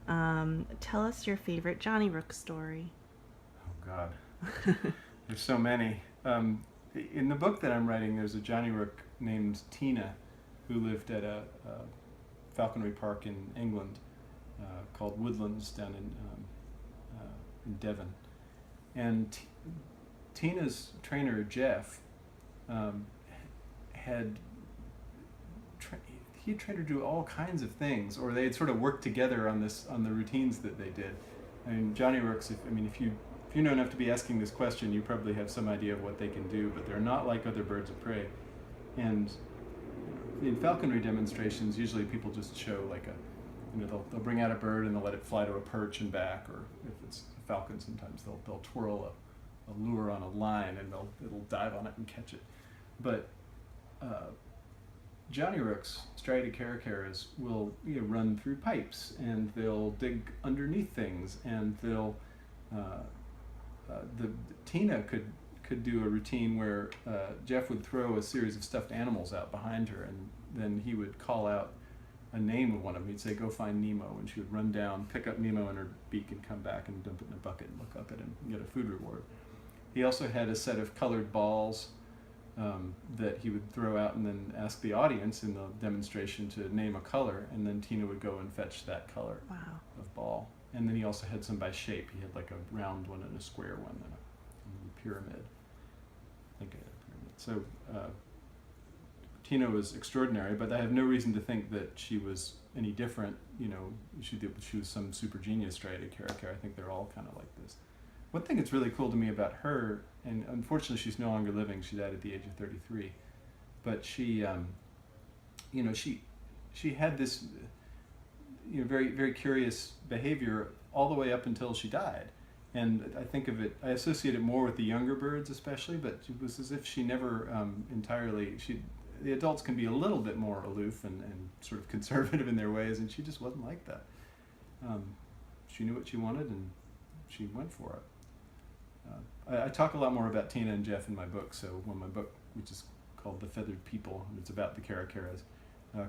Tell us your favorite Johnny Rook story. Oh God, there's so many. In the book that I'm writing, there's a Johnny Rook named Tina, who lived at a falconry park in England called Woodlands down in Devon, and Tina's trainer Jeff had he had trained her to do all kinds of things, or they had sort of worked together on the routines that they did. I mean, Johnny Rooks. If you know enough to be asking this question, you probably have some idea of what they can do, but they're not like other birds of prey. And in falconry demonstrations, usually people just show they'll bring out a bird and they'll let it fly to a perch and back, or if it's a falcon, sometimes they'll twirl a lure on a line and it'll dive on it and catch it. But Johnny Rooks, striated caracaras, will run through pipes, and they'll dig underneath things, and they'll Tina could do a routine where Jeff would throw a series of stuffed animals out behind her, and then he would call out a name of one of them. He'd say, "Go find Nemo," and she would run down, pick up Nemo in her beak, and come back and dump it in a bucket and look up at him and get a food reward. He also had a set of colored balls that he would throw out and then ask the audience in the demonstration to name a color, and then Tina would go and fetch that color of ball. And then he also had some by shape. He had like a round one and a square one and a pyramid. I think I had a pyramid. So Tina was extraordinary, but I have no reason to think that she was any different. She was some super genius striated caracara. I think they're all kind of like this. One thing that's really cool to me about her, and unfortunately she's no longer living, she died at the age of 33, but she had this very, very curious behavior all the way up until she died. And I associate it more with the younger birds especially, but it was as if she never the adults can be a little bit more aloof and sort of conservative in their ways, and she just wasn't like that. She knew what she wanted and she went for it. I talk a lot more about Tina and Jeff in my book, so when my book, which is called The Feathered People, and it's about the caracaras,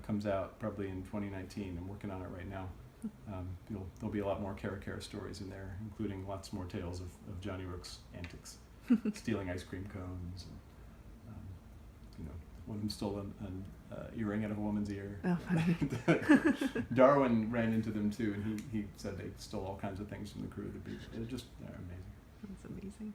comes out probably in 2019. I'm working on it right now. There'll be a lot more caracara stories in there, including lots more tales of Johnny Rook's antics, stealing ice cream cones, and one of them stole an earring out of a woman's ear. Oh, funny. Darwin ran into them too, and he said they stole all kinds of things from the crew. They're amazing. That's amazing.